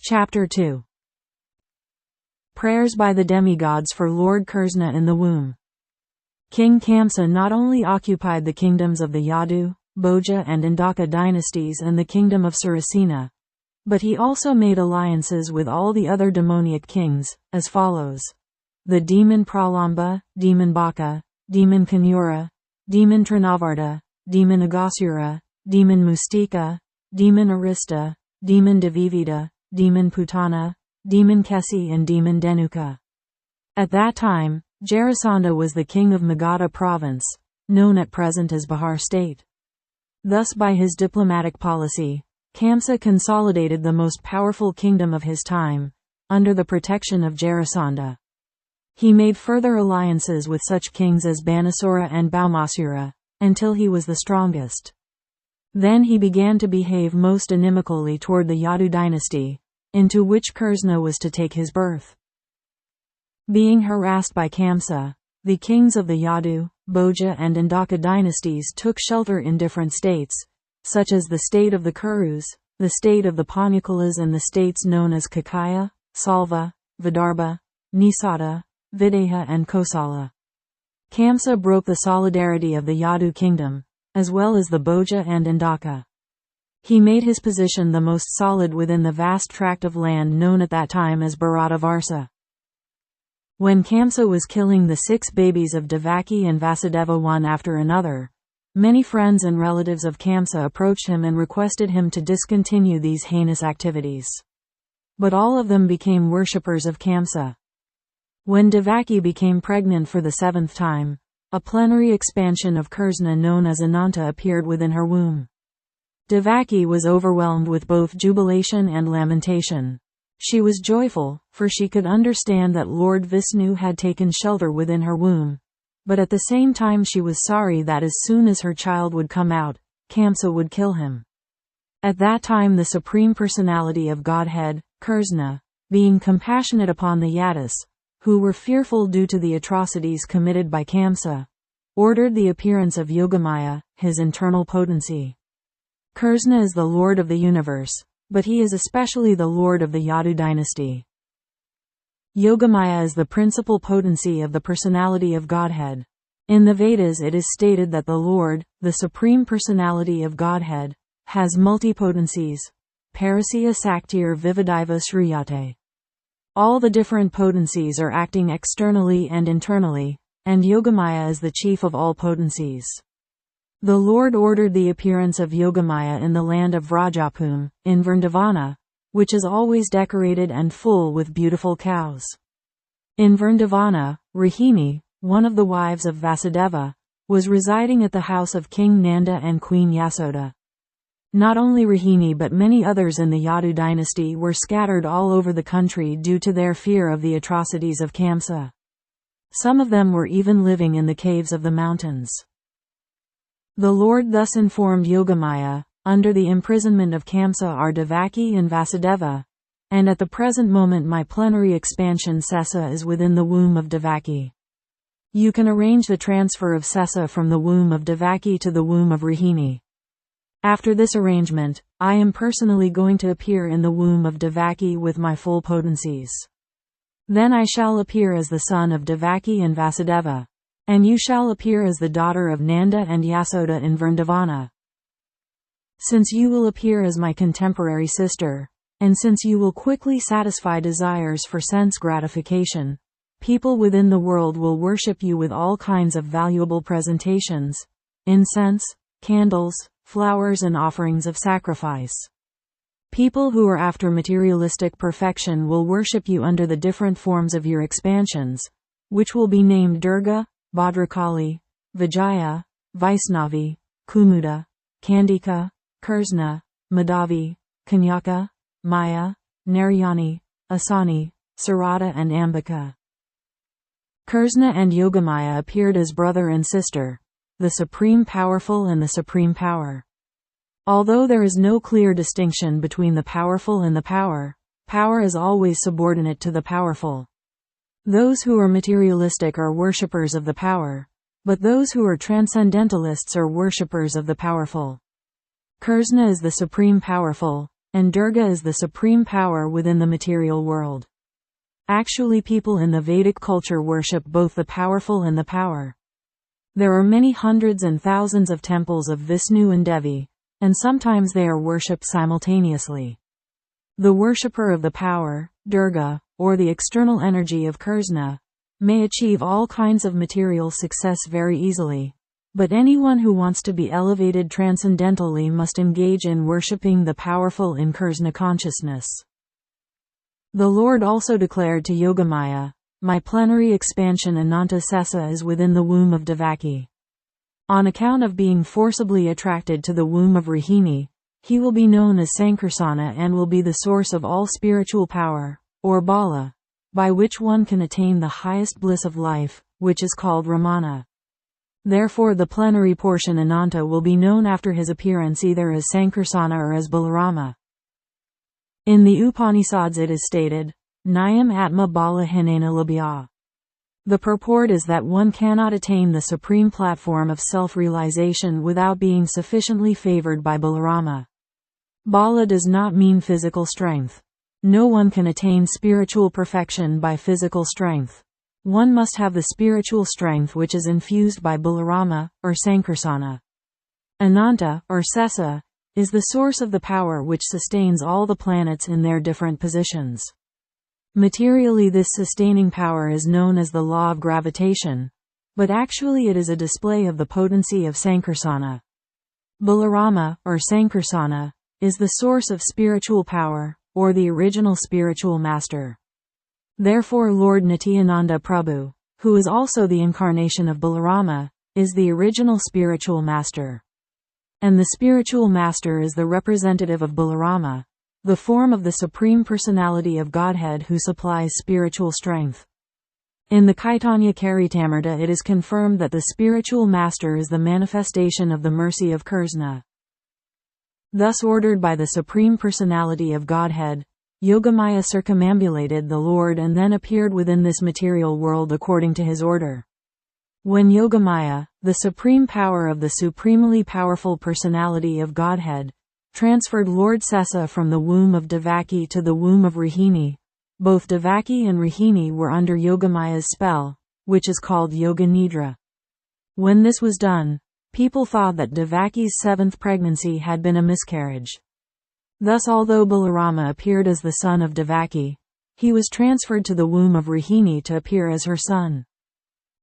Chapter 2. Prayers by the demigods for Lord Kṛṣṇa in the womb. King Kṛṣṇa not only occupied the kingdoms of the Yadu, Bhoja and Indaka dynasties and the kingdom of Sarasena, but he also made alliances with all the other demoniac kings, as follows: the demon Pralamba, demon Baka, demon Kanura, demon Trinavarta, demon Agasura, demon Mustika, demon Arista, demon Devivida, demon Putana, demon Kesi and demon Denuka. At that time, Jarasandha was the king of Magadha province, known at present as Bihar state. Thus by his diplomatic policy, Kṛṣṇa consolidated the most powerful kingdom of his time, under the protection of Jarasandha. He made further alliances with such kings as Banasura and Bhaumasura, until he was the strongest. Then he began to behave most inimically toward the Yadu dynasty, into which Kṛṣṇa was to take his birth. Being harassed by Kṛṣṇa, the kings of the Yadu, Bhoja and Indaka dynasties took shelter in different states, such as the state of the Kurus, the state of the Panukulas and the states known as Kakaya, Salva, Vidarbha, Nisada, Videha and Kosala. Kṛṣṇa broke the solidarity of the Yadu kingdom, as well as the Bhoja and Indaka. He made his position the most solid within the vast tract of land known at that time as Bharatavarsa. When Kṛṣṇa was killing the 6 babies of Devaki and Vasudeva one after another, many friends and relatives of Kṛṣṇa approached him and requested him to discontinue these heinous activities. But all of them became worshippers of Kṛṣṇa. When Devaki became pregnant for the 7th time, a plenary expansion of Kṛṣṇa known as Ananta appeared within her womb. Devaki was overwhelmed with both jubilation and lamentation. She was joyful, for she could understand that Lord Vishnu had taken shelter within her womb. But at the same time she was sorry that as soon as her child would come out, Kṛṣṇa would kill him. At that time the Supreme Personality of Godhead, Kṛṣṇa, being compassionate upon the Yadus, who were fearful due to the atrocities committed by Kṛṣṇa, ordered the appearance of Yogamaya, his internal potency. Kṛṣṇa is the Lord of the universe, but he is especially the Lord of the Yadu dynasty. Yogamaya is the principal potency of the personality of Godhead. In the Vedas it is stated that the Lord, the Supreme Personality of Godhead, has multipotencies. Parasya Saktir Vividiva Shriyate. All the different potencies are acting externally and internally, and Yogamaya is the chief of all potencies. The Lord ordered the appearance of Yogamaya in the land of Vrajapum, in Vrindavana, which is always decorated and full with beautiful cows. In Vrindavana, Rohini, one of the wives of Vasudeva, was residing at the house of King Nanda and Queen Yasoda. Not only Rohini but many others in the Yadu dynasty were scattered all over the country due to their fear of the atrocities of Kṛṣṇa. Some of them were even living in the caves of the mountains. The Lord thus informed Yogamaya, under the imprisonment of Kṛṣṇa are Devaki and Vasudeva, and at the present moment my plenary expansion Sesa is within the womb of Devaki. You can arrange the transfer of Sesa from the womb of Devaki to the womb of Rohini. After this arrangement, I am personally going to appear in the womb of Devaki with my full potencies. Then I shall appear as the son of Devaki and Vasudeva, and you shall appear as the daughter of Nanda and Yasoda in Vrindavana. Since you will appear as my contemporary sister, and since you will quickly satisfy desires for sense gratification, people within the world will worship you with all kinds of valuable presentations, incense, candles, flowers and offerings of sacrifice. People who are after materialistic perfection will worship you under the different forms of your expansions, which will be named Durga, Bhadrakali, Vijaya, Vaisnavi, Kumuda, Kandika, Kṛṣṇa, Madhavi, Kanyaka, Maya, Narayani, Asani, Sarada and Ambika. Kṛṣṇa and Yogamaya appeared as brother and sister, the Supreme Powerful and the Supreme Power. Although there is no clear distinction between the powerful and the power, power is always subordinate to the powerful. Those who are materialistic are worshippers of the power, but those who are transcendentalists are worshippers of the powerful. Kṛṣṇa is the Supreme Powerful, and Durga is the supreme power within the material world. Actually, people in the Vedic culture worship both the powerful and the power. There are many hundreds and thousands of temples of Vishnu and Devi, and sometimes they are worshipped simultaneously. The worshipper of the power, Durga, or the external energy of Kṛṣṇa, may achieve all kinds of material success very easily, but anyone who wants to be elevated transcendentally must engage in worshipping the powerful in Kṛṣṇa consciousness. The Lord also declared to Yogamaya, "My plenary expansion Ananta Sesa is within the womb of Devaki." On account of being forcibly attracted to the womb of Rohini, he will be known as Kṛṣṇa and will be the source of all spiritual power, or bala, by which one can attain the highest bliss of life, which is called Ramana. Therefore the plenary portion Ananta will be known after his appearance either as Kṛṣṇa or as Balarama. In the Upanishads it is stated, Nayam Atma Bala Hinena Labhya. The purport is that one cannot attain the supreme platform of self-realization without being sufficiently favored by Balarama. Bala does not mean physical strength. No one can attain spiritual perfection by physical strength. One must have the spiritual strength which is infused by Balarama, or Kṛṣṇa. Ananta, or Sesa, is the source of the power which sustains all the planets in their different positions. Materially this sustaining power is known as the law of gravitation, but actually it is a display of the potency of Kṛṣṇa. Balarama, or Kṛṣṇa, is the source of spiritual power, or the original spiritual master. Therefore Lord Nityananda Prabhu, who is also the incarnation of Balarama, is the original spiritual master. And the spiritual master is the representative of Balarama, the form of the Supreme Personality of Godhead who supplies spiritual strength. In the Caitanya Charitamrita it is confirmed that the spiritual master is the manifestation of the mercy of Kṛṣṇa. Thus ordered by the Supreme Personality of Godhead, Yogamaya circumambulated the Lord and then appeared within this material world according to his order. When Yogamaya, the supreme power of the supremely powerful personality of Godhead, transferred Lord Sesa from the womb of Devaki to the womb of Rohini, both Devaki and Rohini were under Yogamaya's spell, which is called Yoga Nidra. When this was done, people thought that Devaki's seventh pregnancy had been a miscarriage. Thus although Balarama appeared as the son of Devaki, he was transferred to the womb of Rohini to appear as her son.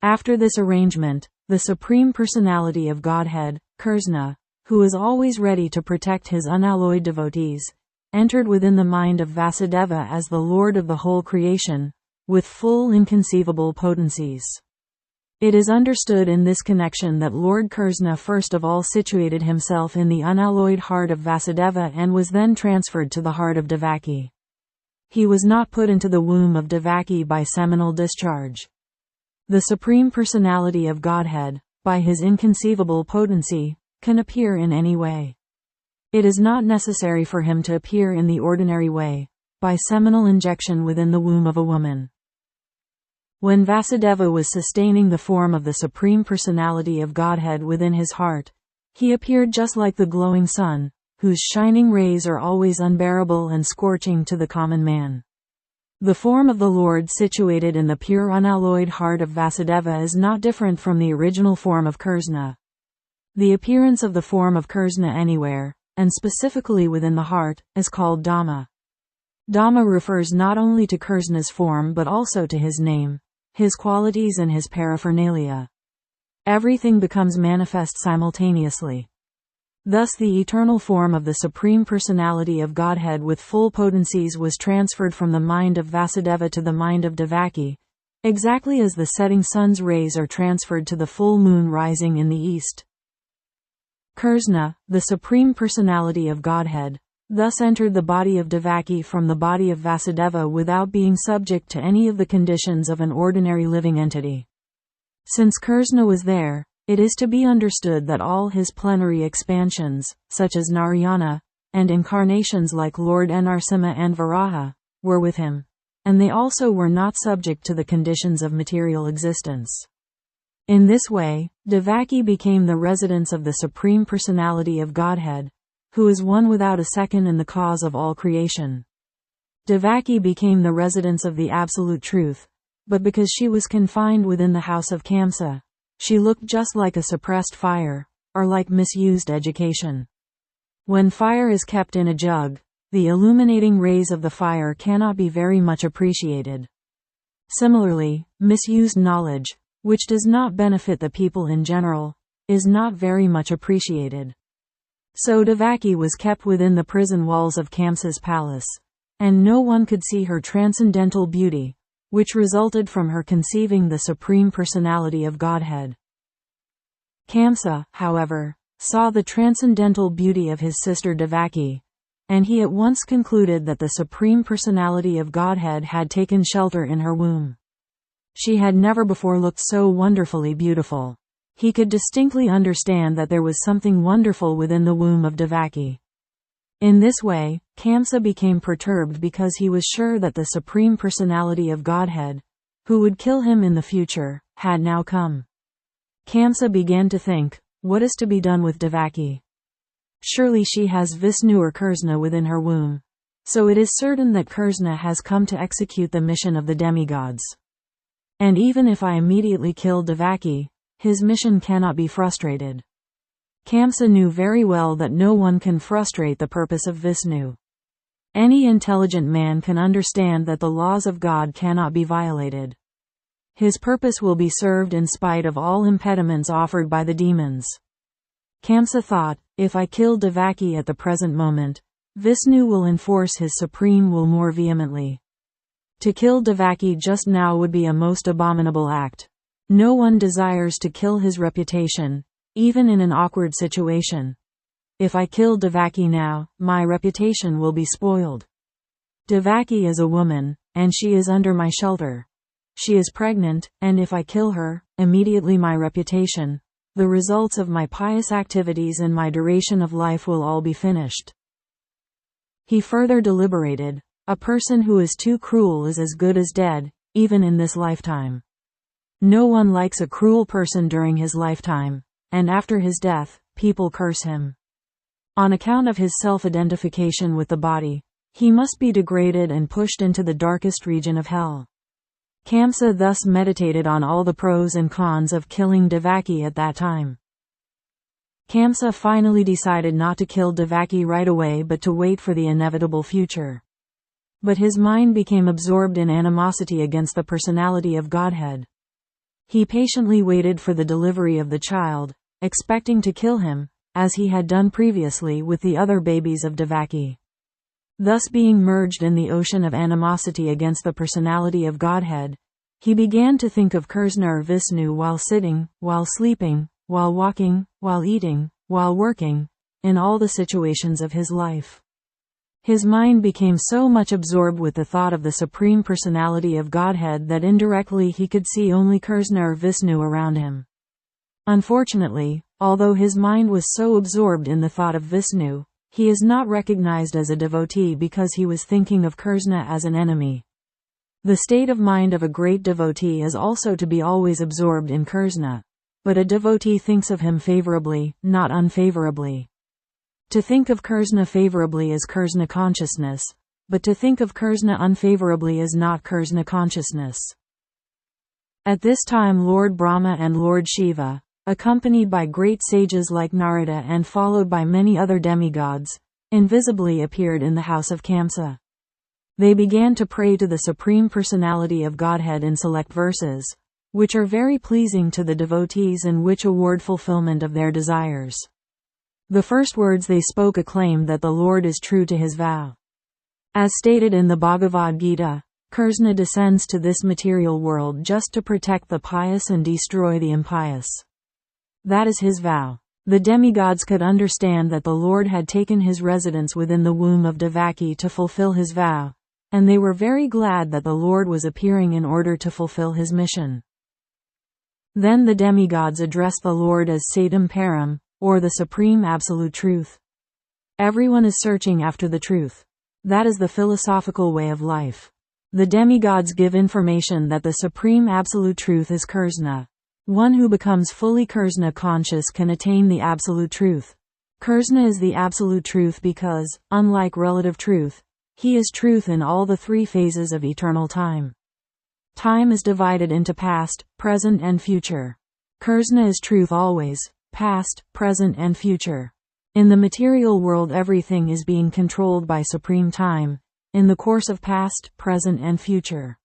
After this arrangement, the Supreme Personality of Godhead, Kṛṣṇa, who is always ready to protect his unalloyed devotees, entered within the mind of Vasudeva as the Lord of the whole creation, with full inconceivable potencies. It is understood in this connection that Lord Kṛṣṇa first of all situated himself in the unalloyed heart of Vasudeva and was then transferred to the heart of Devaki. He was not put into the womb of Devaki by seminal discharge. The Supreme Personality of Godhead, by his inconceivable potency, can appear in any way. It is not necessary for him to appear in the ordinary way, by seminal injection within the womb of a woman. When Vasudeva was sustaining the form of the Supreme Personality of Godhead within his heart, he appeared just like the glowing sun, whose shining rays are always unbearable and scorching to the common man. The form of the Lord situated in the pure unalloyed heart of Vasudeva is not different from the original form of Kṛṣṇa. The appearance of the form of Kṛṣṇa anywhere, and specifically within the heart, is called Dhamma. Dhamma refers not only to Kṛṣṇa's form but also to his name, his qualities and his paraphernalia. Everything becomes manifest simultaneously. Thus the eternal form of the Supreme Personality of Godhead with full potencies was transferred from the mind of Vasudeva to the mind of Devaki, exactly as the setting sun's rays are transferred to the full moon rising in the east. Kṛṣṇa, the Supreme Personality of Godhead, thus entered the body of Devaki from the body of Vasudeva without being subject to any of the conditions of an ordinary living entity. Since Kṛṣṇa was there, it is to be understood that all his plenary expansions, such as Narayana, and incarnations like Lord Narasimha and Varaha, were with him, and they also were not subject to the conditions of material existence. In this way, Devaki became the residence of the Supreme Personality of Godhead, who is one without a second and the cause of all creation. Devaki became the residence of the absolute truth, but because she was confined within the house of Kṛṣṇa, she looked just like a suppressed fire, or like misused education. When fire is kept in a jug, the illuminating rays of the fire cannot be very much appreciated. Similarly, misused knowledge, which does not benefit the people in general, is not very much appreciated. So Devaki was kept within the prison walls of Kṛṣṇa's palace, and no one could see her transcendental beauty, which resulted from her conceiving the Supreme Personality of Godhead. Kṛṣṇa, however, saw the transcendental beauty of his sister Devaki, and he at once concluded that the Supreme Personality of Godhead had taken shelter in her womb. She had never before looked so wonderfully beautiful. He could distinctly understand that there was something wonderful within the womb of Devaki. In this way, Kṛṣṇa became perturbed because he was sure that the Supreme Personality of Godhead, who would kill him in the future, had now come. Kṛṣṇa began to think, what is to be done with Devaki? Surely she has Vishnu or Kṛṣṇa within her womb. So it is certain that Kṛṣṇa has come to execute the mission of the demigods. And even if I immediately kill Devaki, his mission cannot be frustrated. Kṛṣṇa knew very well that no one can frustrate the purpose of Vishnu. Any intelligent man can understand that the laws of God cannot be violated. His purpose will be served in spite of all impediments offered by the demons. Kṛṣṇa thought, if I kill Devaki at the present moment, Vishnu will enforce his supreme will more vehemently. To kill Devaki just now would be a most abominable act. No one desires to kill his reputation, even in an awkward situation. If I kill Devaki now, my reputation will be spoiled. Devaki is a woman, and she is under my shelter. She is pregnant, and if I kill her, immediately my reputation, the results of my pious activities and my duration of life will all be finished. He further deliberated, a person who is too cruel is as good as dead, even in this lifetime. No one likes a cruel person during his lifetime, and after his death, people curse him. On account of his self-identification with the body, he must be degraded and pushed into the darkest region of hell. Kṛṣṇa thus meditated on all the pros and cons of killing Devaki at that time. Kṛṣṇa finally decided not to kill Devaki right away but to wait for the inevitable future. But his mind became absorbed in animosity against the personality of Godhead. He patiently waited for the delivery of the child, expecting to kill him, as he had done previously with the other babies of Devaki. Thus being merged in the ocean of animosity against the personality of Godhead, he began to think of Kṛṣṇa or Vishnu while sitting, while sleeping, while walking, while eating, while working, in all the situations of his life. His mind became so much absorbed with the thought of the Supreme Personality of Godhead that indirectly he could see only Kṛṣṇa or Vishnu around him. Unfortunately, although his mind was so absorbed in the thought of Vishnu, he is not recognized as a devotee because he was thinking of Kṛṣṇa as an enemy. The state of mind of a great devotee is also to be always absorbed in Kṛṣṇa, but a devotee thinks of him favorably, not unfavorably. To think of Kṛṣṇa favorably is Kṛṣṇa consciousness, but to think of Kṛṣṇa unfavorably is not Kṛṣṇa consciousness. At this time Lord Brahma and Lord Shiva, accompanied by great sages like Narada and followed by many other demigods, invisibly appeared in the house of Kṛṣṇa. They began to pray to the Supreme Personality of Godhead in select verses, which are very pleasing to the devotees and which award fulfillment of their desires. The first words they spoke acclaimed that the Lord is true to his vow. As stated in the Bhagavadgita, Kṛṣṇa descends to this material world just to protect the pious and destroy the impious. That is his vow. The demigods could understand that the Lord had taken his residence within the womb of Devaki to fulfill his vow, and they were very glad that the Lord was appearing in order to fulfill his mission. Then the demigods addressed the Lord as Satam Param, or the Supreme Absolute Truth. Everyone is searching after the truth. That is the philosophical way of life. The demigods give information that the Supreme Absolute Truth is Kṛṣṇa. One who becomes fully Kṛṣṇa conscious can attain the Absolute Truth. Kṛṣṇa is the absolute truth because, unlike relative truth, he is truth in all the three phases of eternal time. Time is divided into past, present and future. Kṛṣṇa is truth always, past, present and future. In the material world everything is being controlled by supreme time, in the course of past, present and future.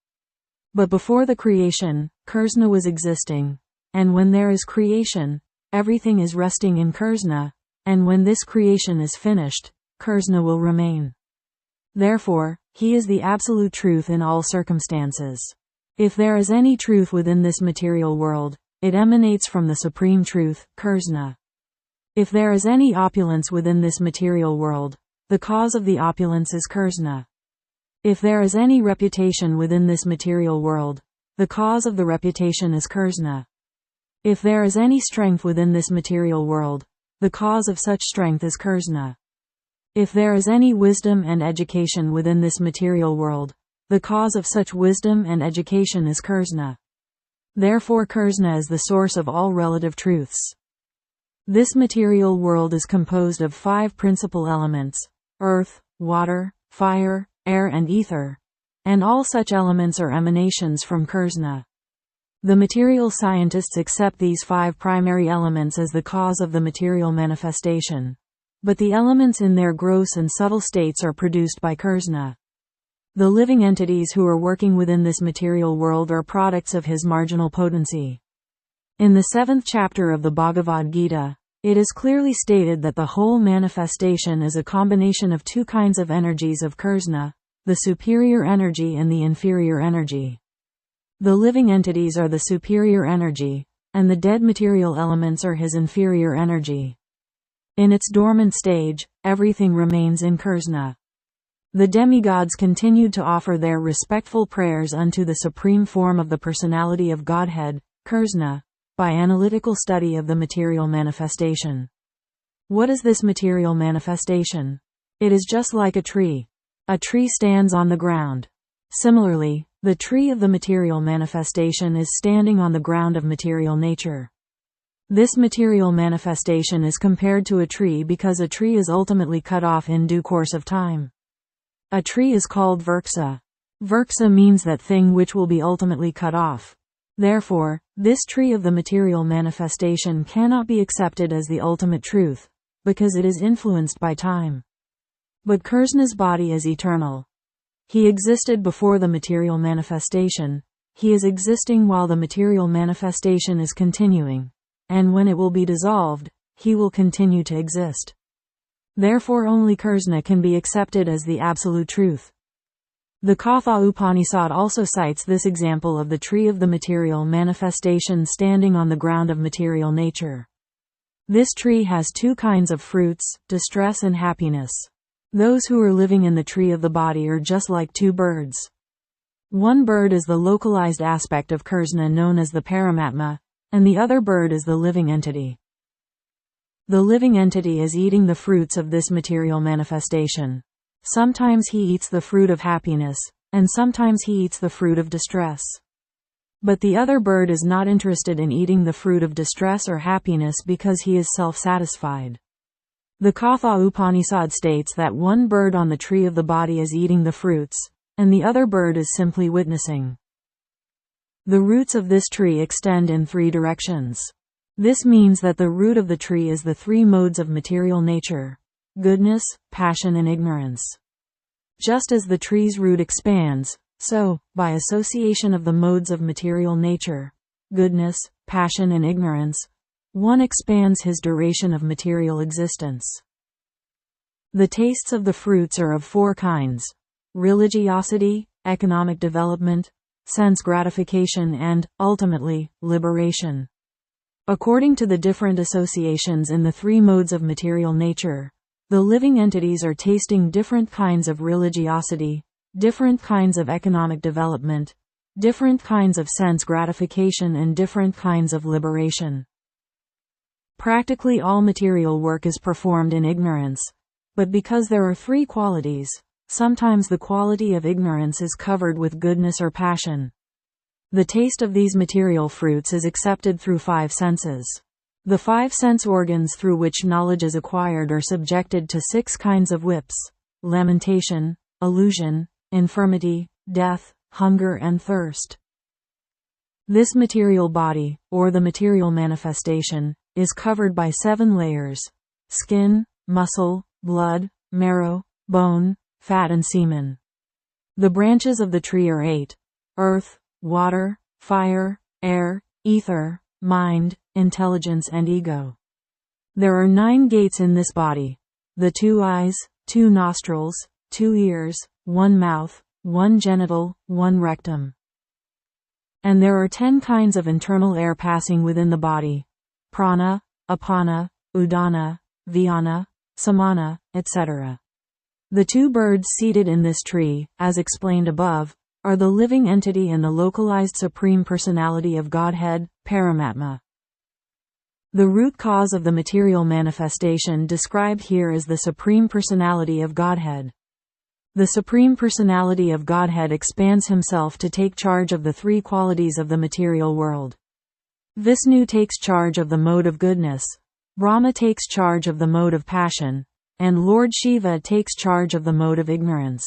But before the creation, Kṛṣṇa was existing, and when there is creation, everything is resting in Kṛṣṇa, and when this creation is finished, Kṛṣṇa will remain. Therefore, he is the absolute truth in all circumstances. If there is any truth within this material world, it emanates from the supreme truth, Kṛṣṇa. If there is any opulence within this material world, the cause of the opulence is Kṛṣṇa. If there is any reputation within this material world, the cause of the reputation is Kṛṣṇa. If there is any strength within this material world, the cause of such strength is Kṛṣṇa. If there is any wisdom and education within this material world, the cause of such wisdom and education is Kṛṣṇa. Therefore Kṛṣṇa is the source of all relative truths. This material world is composed of 5 principal elements: earth, water, fire, air and ether, and all such elements are emanations from Kṛṣṇa. The material scientists accept these 5 primary elements as the cause of the material manifestation. But the elements in their gross and subtle states are produced by Kṛṣṇa. The living entities who are working within this material world are products of his marginal potency. In the 7th chapter of the Bhagavadgita, it is clearly stated that the whole manifestation is a combination of 2 kinds of energies of Kṛṣṇa, the superior energy and the inferior energy. The living entities are the superior energy, and the dead material elements are his inferior energy. In its dormant stage, everything remains in Kṛṣṇa. The demigods continued to offer their respectful prayers unto the supreme form of the personality of Godhead, Kṛṣṇa, by analytical study of the material manifestation. What is this material manifestation? It is just like a tree. A tree stands on the ground. Similarly, the tree of the material manifestation is standing on the ground of material nature. This material manifestation is compared to a tree because a tree is ultimately cut off in due course of time. A tree is called vriksha. Vriksha means that thing which will be ultimately cut off. Therefore, this tree of the material manifestation cannot be accepted as the ultimate truth, because it is influenced by time. But Kṛṣṇa's body is eternal. He existed before the material manifestation. He is existing while the material manifestation is continuing. And when it will be dissolved, he will continue to exist. Therefore only Kṛṣṇa can be accepted as the absolute truth. The Katha Upanishad also cites this example of the tree of the material manifestation standing on the ground of material nature. This tree has 2 kinds of fruits, distress and happiness. Those who are living in the tree of the body are just like 2 birds. One bird is the localized aspect of Kṛṣṇa known as the Paramatma, and the other bird is the living entity. The living entity is eating the fruits of this material manifestation. Sometimes he eats the fruit of happiness, and sometimes he eats the fruit of distress. But the other bird is not interested in eating the fruit of distress or happiness because he is self-satisfied. The Katha Upanishad states that one bird on the tree of the body is eating the fruits, and the other bird is simply witnessing. The roots of this tree extend in 3 directions. This means that the root of the tree is the 3 modes of material nature: goodness, passion and ignorance. Just as the tree's root expands, so, by association of the modes of material nature, goodness, passion and ignorance, one expands his duration of material existence. The tastes of the fruits are of 4 kinds: religiosity, economic development, sense gratification and, ultimately, liberation. According to the different associations in the 3 modes of material nature, the living entities are tasting different kinds of religiosity, different kinds of economic development, different kinds of sense gratification and different kinds of liberation. Practically all material work is performed in ignorance, but because there are 3 qualities, sometimes the quality of ignorance is covered with goodness or passion. The taste of these material fruits is accepted through 5 senses. The 5 sense organs through which knowledge is acquired are subjected to 6 kinds of whips: lamentation, illusion, infirmity, death, hunger and thirst. This material body, or the material manifestation, is covered by 7 layers: skin, muscle, blood, marrow, bone, fat and semen. The branches of the tree are 8: earth, water, fire, air, ether, mind, intelligence and ego. There are 9 gates in this body: the 2 eyes, 2 nostrils, 2 ears, 1 mouth, 1 genital, 1 rectum. And there are 10 kinds of internal air passing within the body: prana, apana, udana, vyana, samana, etc. The 2 birds seated in this tree, as explained above, are the living entity and the localized Supreme Personality of Godhead, Paramatma. The root cause of the material manifestation described here is the Supreme Personality of Godhead. The Supreme Personality of Godhead expands himself to take charge of the 3 qualities of the material world. Vishnu takes charge of the mode of goodness, Brahma takes charge of the mode of passion, and Lord Shiva takes charge of the mode of ignorance.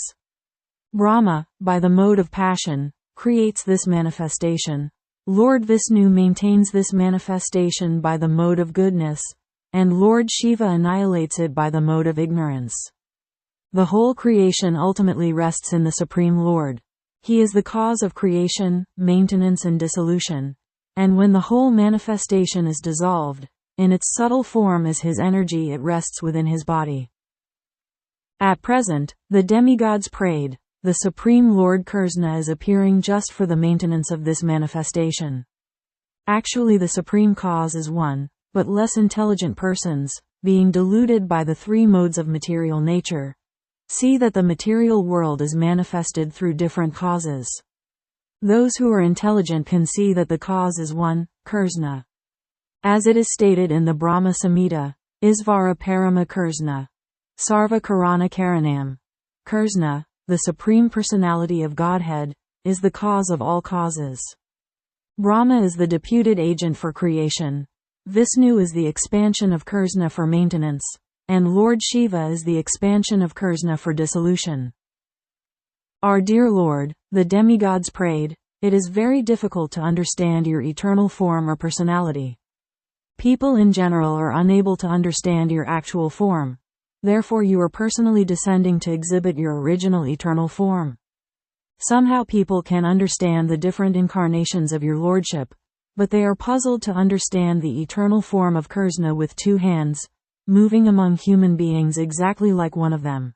Brahma, by the mode of passion, creates this manifestation. Lord Vishnu maintains this manifestation by the mode of goodness, and Lord Shiva annihilates it by the mode of ignorance. The whole creation ultimately rests in the Supreme Lord. He is the cause of creation, maintenance and dissolution, and when the whole manifestation is dissolved, in its subtle form as his energy, it rests within his body. At present, the demigods prayed, the Supreme Lord Kṛṣṇa is appearing just for the maintenance of this manifestation. Actually, the Supreme Cause is one, but less intelligent persons, being deluded by the 3 modes of material nature, see that the material world is manifested through different causes. Those who are intelligent can see that the cause is one, Kṛṣṇa. As it is stated in the Brahma Samhita, Isvara Parama Kṛṣṇa, Sarva Karana Karanam. Kṛṣṇa, the Supreme Personality of Godhead, is the cause of all causes. Brahma is the deputed agent for creation, Vishnu is the expansion of Kṛṣṇa for maintenance, and Lord Shiva is the expansion of Kṛṣṇa for dissolution. Our dear Lord, the demigods prayed, it is very difficult to understand your eternal form or personality. People in general are unable to understand your actual form. Therefore you are personally descending to exhibit your original eternal form. Somehow people can understand the different incarnations of your lordship, but they are puzzled to understand the eternal form of Kṛṣṇa with 2 hands, moving among human beings exactly like one of them.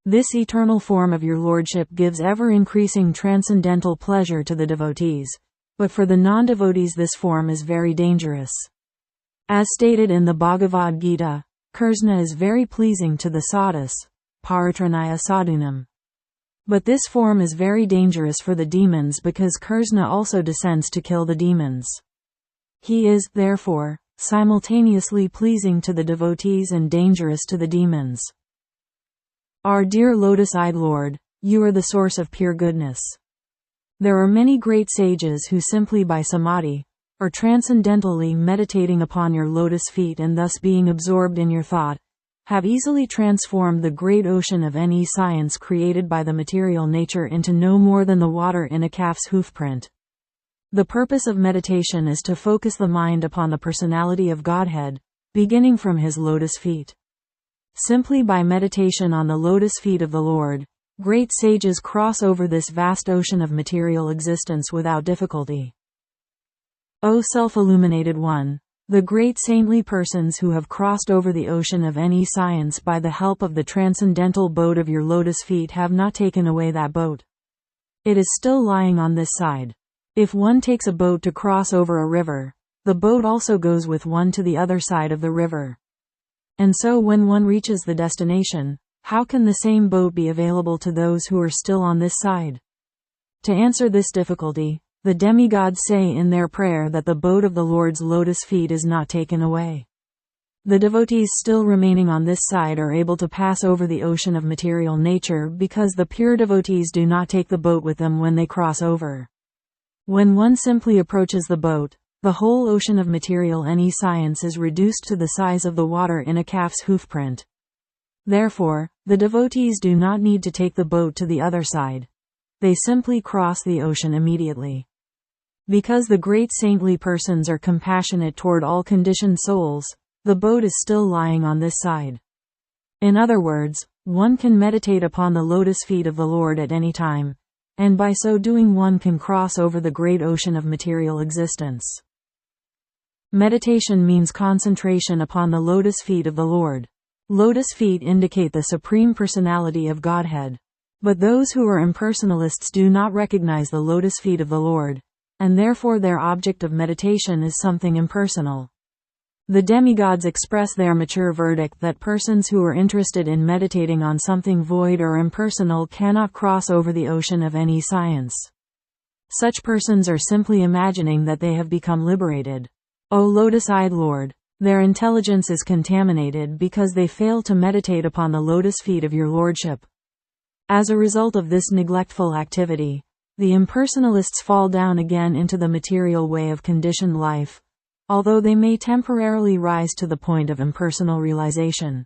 This eternal form of your lordship gives ever-increasing transcendental pleasure to the devotees, but for the non-devotees this form is very dangerous. As stated in the Bhagavadgita, Kṛṣṇa is very pleasing to the sadhus, paritranaya sadhunam. But this form is very dangerous for the demons because Kṛṣṇa also descends to kill the demons. He is, therefore, simultaneously pleasing to the devotees and dangerous to the demons. Our dear lotus-eyed Lord, you are the source of pure goodness. There are many great sages who simply by samadhi, or transcendentally meditating upon your lotus feet and thus being absorbed in your thought, have easily transformed the great ocean of any science created by the material nature into no more than the water in a calf's hoofprint. The purpose of meditation is to focus the mind upon the personality of Godhead, beginning from his lotus feet. Simply by meditation on the lotus feet of the Lord, great sages cross over this vast ocean of material existence without difficulty. O self-illuminated one, the great saintly persons who have crossed over the ocean of any science by the help of the transcendental boat of your lotus feet have not taken away that boat. It is still lying on this side. If one takes a boat to cross over a river, the boat also goes with one to the other side of the river. And so when one reaches the destination, how can the same boat be available to those who are still on this side? To answer this difficulty, the demigods say in their prayer that the boat of the Lord's lotus feet is not taken away. The devotees still remaining on this side are able to pass over the ocean of material nature because the pure devotees do not take the boat with them when they cross over. When one simply approaches the boat The whole ocean of material any science is reduced to the size of the water in a calf's hoofprint. Therefore, the devotees do not need to take the boat to the other side. They simply cross the ocean immediately. Because the great saintly persons are compassionate toward all conditioned souls, the boat is still lying on this side. In other words, one can meditate upon the lotus feet of the Lord at any time, and by so doing one can cross over the great ocean of material existence. Meditation means concentration upon the lotus feet of the Lord. Lotus feet indicate the Supreme Personality of Godhead. But those who are impersonalists do not recognize the lotus feet of the Lord, and therefore their object of meditation is something impersonal. The demigods express their mature verdict that persons who are interested in meditating on something void or impersonal cannot cross over the ocean of any science. Such persons are simply imagining that they have become liberated. O lotus-eyed Lord, their intelligence is contaminated because they fail to meditate upon the lotus feet of your Lordship. As a result of this neglectful activity, the impersonalists fall down again into the material way of conditioned life, although they may temporarily rise to the point of impersonal realization.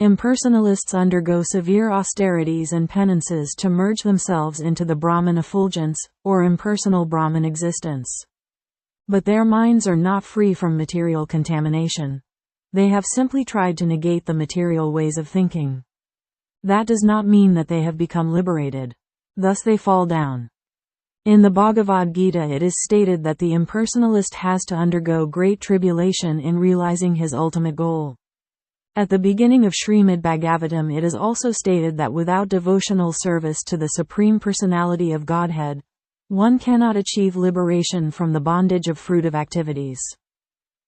Impersonalists undergo severe austerities and penances to merge themselves into the Brahman effulgence, or impersonal Brahman existence. But their minds are not free from material contamination. They have simply tried to negate the material ways of thinking. That does not mean that they have become liberated. Thus they fall down. In the Bhagavad-gita it is stated that the impersonalist has to undergo great tribulation in realizing his ultimate goal. At the beginning of Srimad Bhagavatam it is also stated that without devotional service to the Supreme Personality of Godhead, one cannot achieve liberation from the bondage of fruitive activities.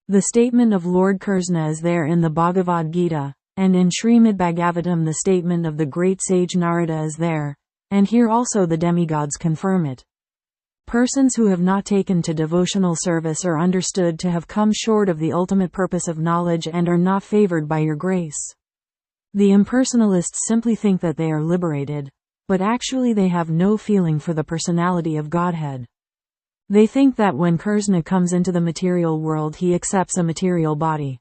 The statement of Lord Kṛṣṇa is there in the Bhagavad-gita, and in Srimad Bhagavatam the statement of the great sage Narada is there, and here also the demigods confirm it. Persons who have not taken to devotional service are understood to have come short of the ultimate purpose of knowledge and are not favored by your grace. The impersonalists simply think that they are liberated, but actually they have no feeling for the personality of Godhead. They think that when Kṛṣṇa comes into the material world he accepts a material body.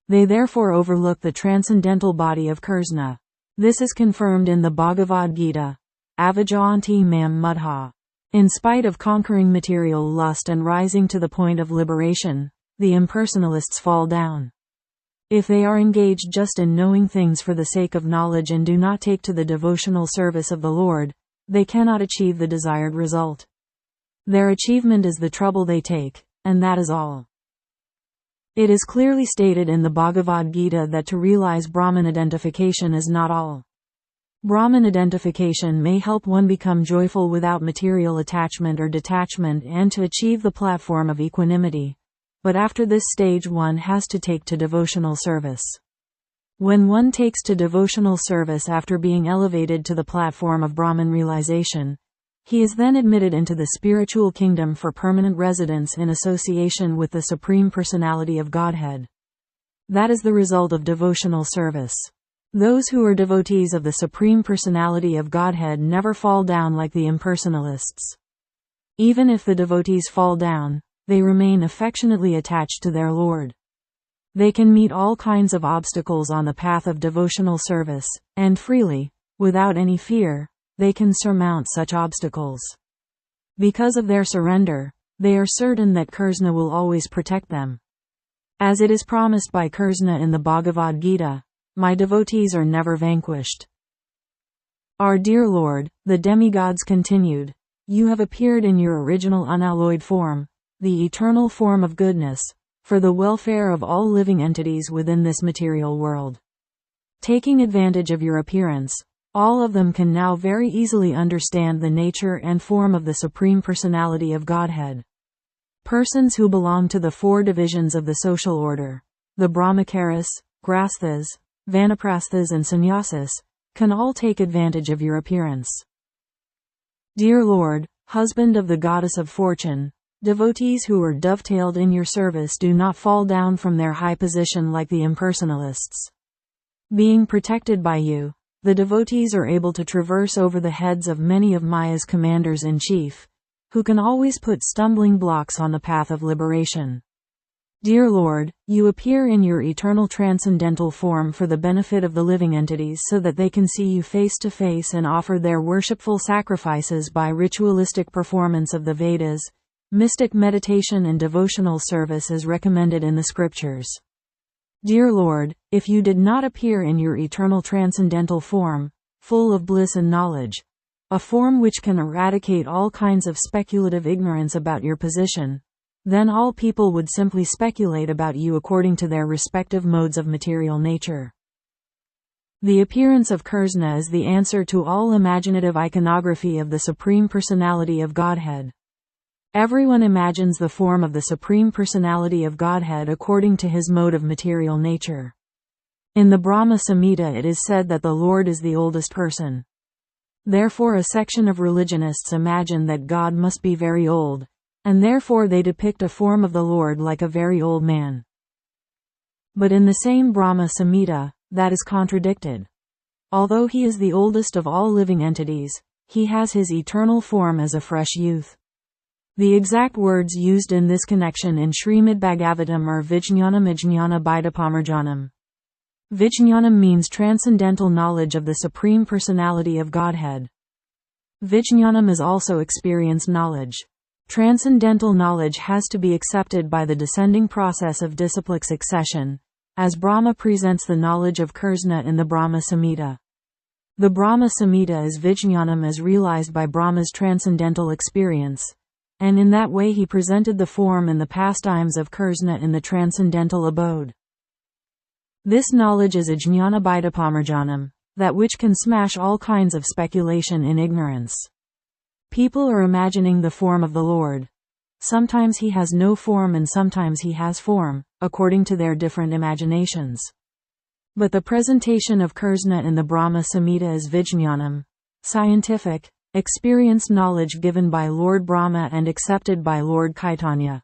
They therefore overlook the transcendental body of Kṛṣṇa. This is confirmed in the Bhagavad-gita, Avajayanti mam mudha. In spite of conquering material lust and rising to the point of liberation, the impersonalists fall down. If they are engaged just in knowing things for the sake of knowledge and do not take to the devotional service of the Lord, they cannot achieve the desired result. Their achievement is the trouble they take, and that is all. It is clearly stated in the Bhagavad-gita that to realize Brahman identification is not all. Brahman identification may help one become joyful without material attachment or detachment and to achieve the platform of equanimity, but after this stage one has to take to devotional service. When one takes to devotional service after being elevated to the platform of Brahman realization, he is then admitted into the spiritual kingdom for permanent residence in association with the Supreme Personality of Godhead. That is the result of devotional service. Those who are devotees of the Supreme Personality of Godhead never fall down like the impersonalists. Even if the devotees fall down, they remain affectionately attached to their Lord. They can meet all kinds of obstacles on the path of devotional service, and freely, without any fear, they can surmount such obstacles. Because of their surrender, they are certain that Kṛṣṇa will always protect them. As it is promised by Kṛṣṇa in the Bhagavad-gita, my devotees are never vanquished. Our dear Lord, the demigods continued, you have appeared in your original unalloyed form, the eternal form of goodness, for the welfare of all living entities within this material world. Taking advantage of your appearance, all of them can now very easily understand the nature and form of the Supreme Personality of Godhead. Persons who belong to the four divisions of the social order, the Brahmacharis, Grasthas, Vanaprasthas and Sannyasis, can all take advantage of your appearance. Dear Lord, husband of the goddess of fortune, devotees who are dovetailed in your service do not fall down from their high position like the impersonalists. Being protected by you, the devotees are able to traverse over the heads of many of Maya's commanders-in-chief, who can always put stumbling blocks on the path of liberation. Dear Lord, you appear in your eternal transcendental form for the benefit of the living entities so that they can see you face to face and offer their worshipful sacrifices by ritualistic performance of the Vedas, mystic meditation and devotional service as recommended in the scriptures. Dear Lord, if you did not appear in your eternal transcendental form, full of bliss and knowledge, a form which can eradicate all kinds of speculative ignorance about your position, then all people would simply speculate about you according to their respective modes of material nature. The appearance of Kṛṣṇa is the answer to all imaginative iconography of the Supreme Personality of Godhead. Everyone imagines the form of the Supreme Personality of Godhead according to his mode of material nature. In the Brahma Samhita it is said that the Lord is the oldest person. Therefore a section of religionists imagine that God must be very old, and therefore they depict a form of the Lord like a very old man. But in the same Brahma Samhita, that is contradicted. Although he is the oldest of all living entities, he has his eternal form as a fresh youth. The exact words used in this connection in Srimad Bhagavatam are Vijñānam Ajñāna Bhaidapamarjanam. Vijñānam means transcendental knowledge of the Supreme Personality of Godhead. Vijñānam is also experienced knowledge. Transcendental knowledge has to be accepted by the descending process of disciplic succession, as Brahma presents the knowledge of Kṛṣṇa in the Brahma Samhita. The Brahma Samhita is Vijñānam as realized by Brahma's transcendental experience, and in that way he presented the form and the pastimes of Kṛṣṇa in the transcendental abode. This knowledge is Ajñāna Bhaidapamarjanam, that which can smash all kinds of speculation in ignorance. People are imagining the form of the Lord. Sometimes he has no form and sometimes he has form, according to their different imaginations. But the presentation of Kṛṣṇa in the Brahma Samhita is Vijñānam, scientific, experienced knowledge given by Lord Brahma and accepted by Lord Caitanya.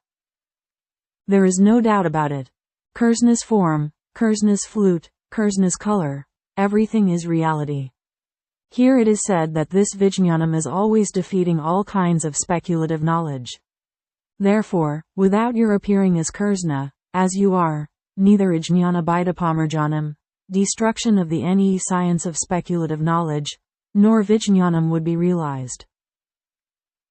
There is no doubt about it. Kṛṣṇa's form, Kṛṣṇa's flute, Kṛṣṇa's color, everything is reality. Here it is said that this Vijñānam is always defeating all kinds of speculative knowledge. Therefore, without your appearing as Kṛṣṇa, as you are, neither Ajñāna Bhaidapamarjanam, destruction of the science of speculative knowledge, nor Vijñānam would be realized.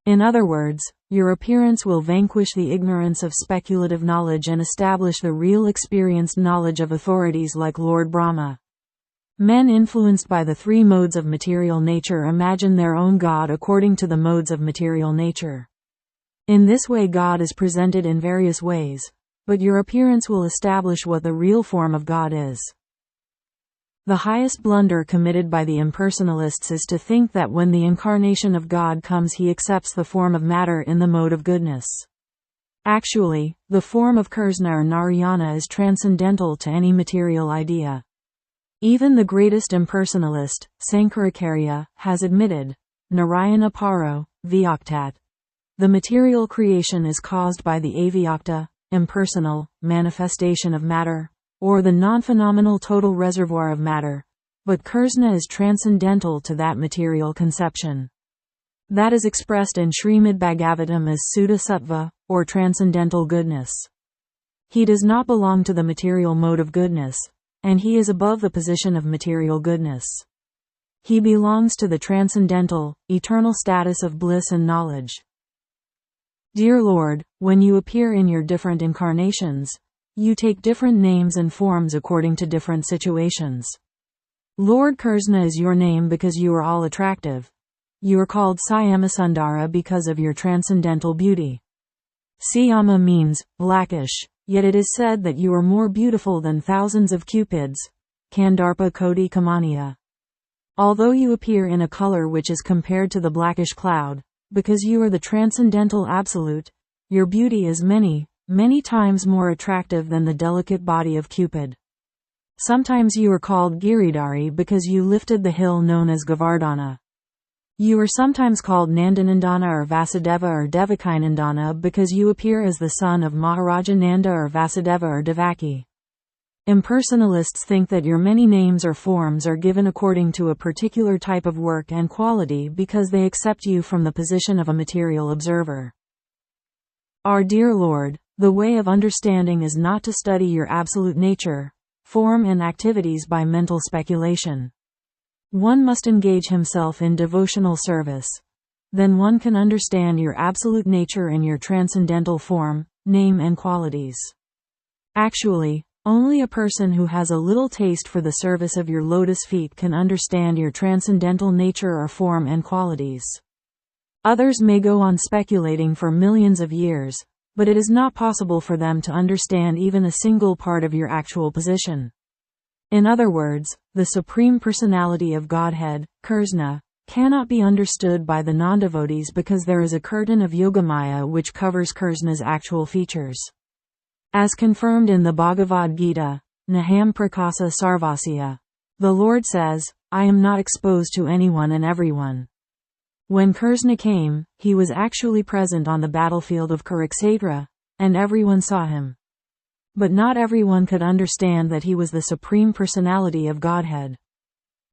In other words, your appearance will vanquish the ignorance of speculative knowledge and establish the real experienced knowledge of authorities like Lord Brahma. Men influenced by the three modes of material nature imagine their own God according to the modes of material nature. In this way God is presented in various ways, but your appearance will establish what the real form of God is. The highest blunder committed by the impersonalists is to think that when the incarnation of God comes he accepts the form of matter in the mode of goodness. Actually, the form of Kṛṣṇa or Narayana is transcendental to any material idea. Even the greatest impersonalist, Sankaracharya, has admitted, Narayana Paro, Vyaktat. The material creation is caused by the avyakta, impersonal, manifestation of matter, or the non-phenomenal total reservoir of matter, but Kṛṣṇa is transcendental to that material conception. That is expressed in Srimad Bhagavatam as Suddha Sattva, or transcendental goodness. He does not belong to the material mode of goodness, and he is above the position of material goodness. He belongs to the transcendental, eternal status of bliss and knowledge. Dear Lord, when you appear in your different incarnations, you take different names and forms according to different situations. Lord Kṛṣṇa is your name because you are all attractive. You are called Syamasundara because of your transcendental beauty. Syama means blackish, yet it is said that you are more beautiful than thousands of cupids, Kandarpa Koti Kamaniya. Although you appear in a color which is compared to the blackish cloud, because you are the transcendental absolute, your beauty is many, many times more attractive than the delicate body of Cupid. Sometimes you are called Giridhari because you lifted the hill known as Govardhana. You are sometimes called Nandanandana or Vasudeva or Devakinandana because you appear as the son of Maharaja Nanda or Vasudeva or Devaki. Impersonalists think that your many names or forms are given according to a particular type of work and quality because they accept you from the position of a material observer. Our dear Lord, the way of understanding is not to study your absolute nature, form and activities by mental speculation. One must engage himself in devotional service. Then one can understand your absolute nature and your transcendental form, name and qualities. Actually, only a person who has a little taste for the service of your lotus feet can understand your transcendental nature or form and qualities. Others may go on speculating for millions of years, but it is not possible for them to understand even a single part of your actual position. In other words, the Supreme Personality of Godhead, Kṛṣṇa, cannot be understood by the non-devotees because there is a curtain of Yogamaya which covers Kṛṣṇa's actual features. As confirmed in the Bhagavadgita, Naham Prakasa Sarvasya, the Lord says, I am not exposed to anyone and everyone. When Kṛṣṇa came, he was actually present on the battlefield of Kurukshetra, and everyone saw him. But not everyone could understand that he was the Supreme Personality of Godhead.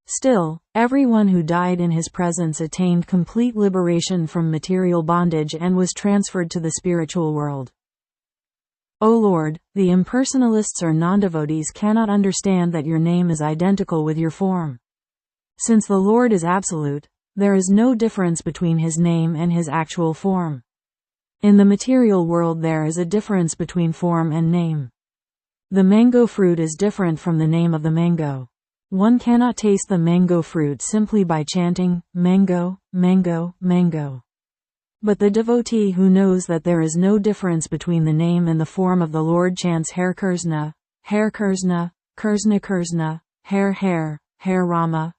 Still, everyone who died in his presence attained complete liberation from material bondage and was transferred to the spiritual world. O Lord, the impersonalists or non-devotees cannot understand that your name is identical with your form. Since the Lord is absolute, there is no difference between his name and his actual form. In the material world there is a difference between form and name. The mango fruit is different from the name of the mango. One cannot taste the mango fruit simply by chanting, mango, mango, mango. But the devotee who knows that there is no difference between the name and the form of the Lord chants harekrishna, harekrishna, Kṛṣṇa Kṛṣṇa, Hare Rama,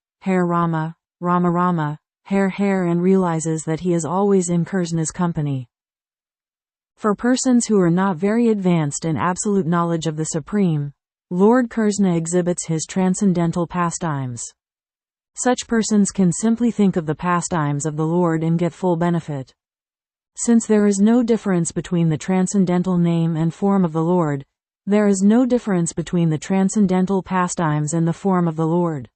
Rama Rama, Hare and realizes that he is always in Kṛṣṇa's company. For persons who are not very advanced in absolute knowledge of the Supreme, Lord Kṛṣṇa exhibits his transcendental pastimes. Such persons can simply think of the pastimes of the Lord and get full benefit. Since there is no difference between the transcendental name and form of the Lord, there is no difference between the transcendental pastimes and the form of the Lord.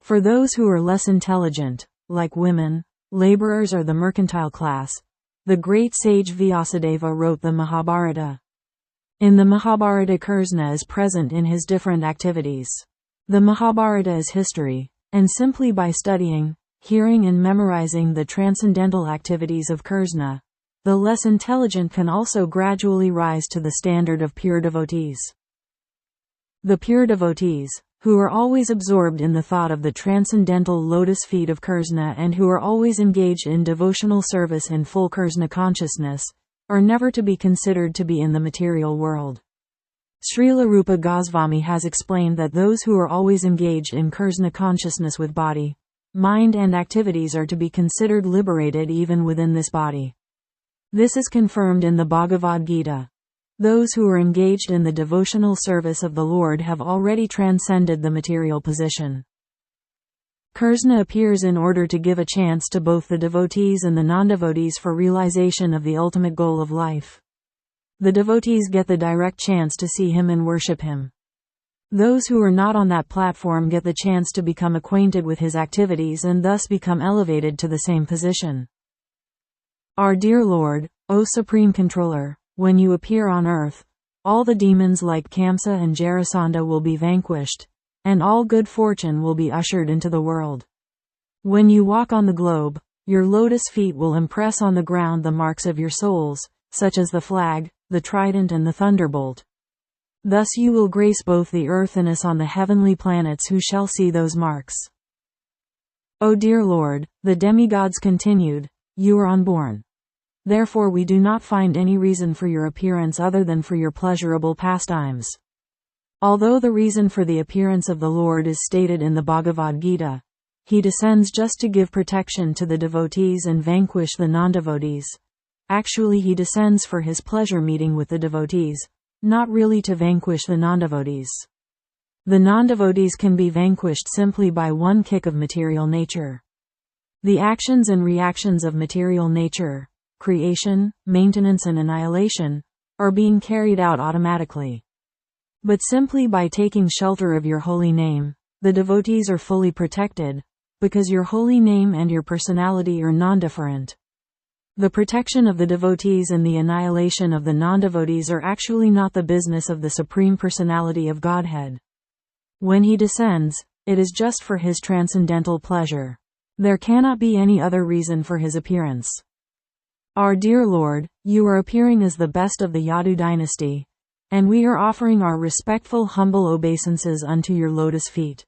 For those who are less intelligent, like women, laborers or the mercantile class, the great sage Vyasadeva wrote the Mahabharata. In the Mahabharata Kṛṣṇa is present in his different activities. The Mahabharata is history, and simply by studying, hearing and memorizing the transcendental activities of Kṛṣṇa, the less intelligent can also gradually rise to the standard of pure devotees. The pure devotees, who are always absorbed in the thought of the transcendental lotus feet of Kṛṣṇa and who are always engaged in devotional service in full Kṛṣṇa consciousness, are never to be considered to be in the material world. Srila Rupa Goswami has explained that those who are always engaged in Kṛṣṇa consciousness with body, mind and activities are to be considered liberated even within this body. This is confirmed in the Bhagavad-gita. Those who are engaged in the devotional service of the Lord have already transcended the material position. Kṛṣṇa appears in order to give a chance to both the devotees and the non-devotees for realization of the ultimate goal of life. The devotees get the direct chance to see him and worship him. Those who are not on that platform get the chance to become acquainted with his activities and thus become elevated to the same position. Our dear Lord, O Supreme Controller, when you appear on earth, all the demons like Kamsa and Jarasandha will be vanquished, and all good fortune will be ushered into the world. When you walk on the globe, your lotus feet will impress on the ground the marks of your souls, such as the flag, the trident and the thunderbolt. Thus you will grace both the earth and us on the heavenly planets who shall see those marks. O dear Lord, the demigods continued, you are unborn. Therefore we do not find any reason for your appearance other than for your pleasurable pastimes. Although the reason for the appearance of the Lord is stated in the Bhagavad-gita, he descends just to give protection to the devotees and vanquish the non-devotees. Actually he descends for his pleasure meeting with the devotees, not really to vanquish the non-devotees. The non-devotees can be vanquished simply by one kick of material nature. The actions and reactions of material nature, creation, maintenance and annihilation, are being carried out automatically. But simply by taking shelter of your holy name, the devotees are fully protected, because your holy name and your personality are non-different. The protection of the devotees and the annihilation of the non-devotees are actually not the business of the Supreme Personality of Godhead. When he descends, it is just for his transcendental pleasure. There cannot be any other reason for his appearance. Our dear Lord, you are appearing as the best of the Yadu dynasty, and we are offering our respectful humble obeisances unto your lotus feet.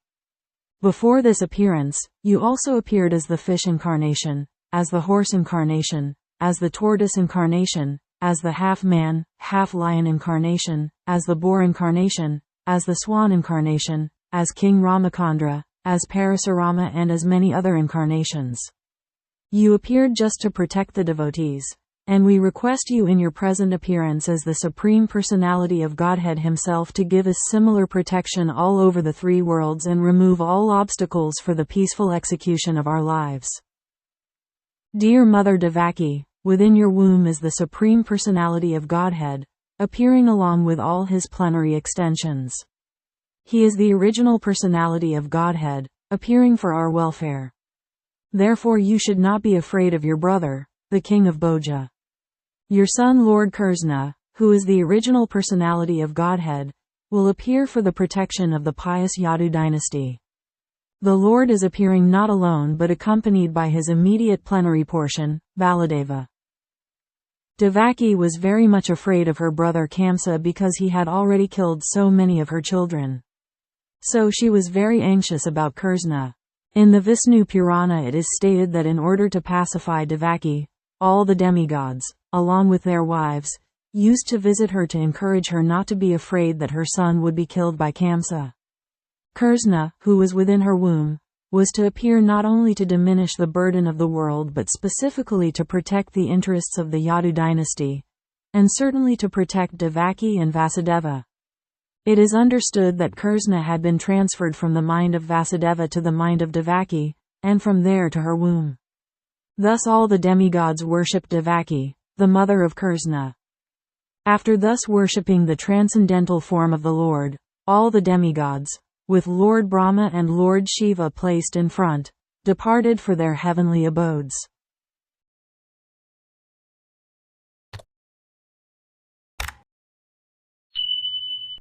Before this appearance, you also appeared as the fish incarnation, as the horse incarnation, as the tortoise incarnation, as the half-man, half-lion incarnation, as the boar incarnation, as the swan incarnation, as King Ramachandra, as Parasurama and as many other incarnations. You appeared just to protect the devotees, and we request you in your present appearance as the Supreme Personality of Godhead himself to give us similar protection all over the three worlds and remove all obstacles for the peaceful execution of our lives. Dear Mother Devaki, within your womb is the Supreme Personality of Godhead, appearing along with all his plenary extensions. He is the original personality of Godhead, appearing for our welfare. Therefore you should not be afraid of your brother, the king of Bhoja. Your son Lord Kṛṣṇa, who is the original personality of Godhead, will appear for the protection of the pious Yadu dynasty. The Lord is appearing not alone but accompanied by his immediate plenary portion, Baladeva. Devaki was very much afraid of her brother Kamsa because he had already killed so many of her children. So she was very anxious about Kṛṣṇa. In the Vishnu Purana it is stated that in order to pacify Devaki, all the demigods, along with their wives, used to visit her to encourage her not to be afraid that her son would be killed by Kamsa. Kṛṣṇa, who was within her womb, was to appear not only to diminish the burden of the world but specifically to protect the interests of the Yadu dynasty, and certainly to protect Devaki and Vasudeva. It is understood that Kṛṣṇa had been transferred from the mind of Vasudeva to the mind of Devaki, and from there to her womb. Thus all the demigods worshipped Devaki, the mother of Kṛṣṇa. After thus worshipping the transcendental form of the Lord, all the demigods, with Lord Brahma and Lord Shiva placed in front, departed for their heavenly abodes.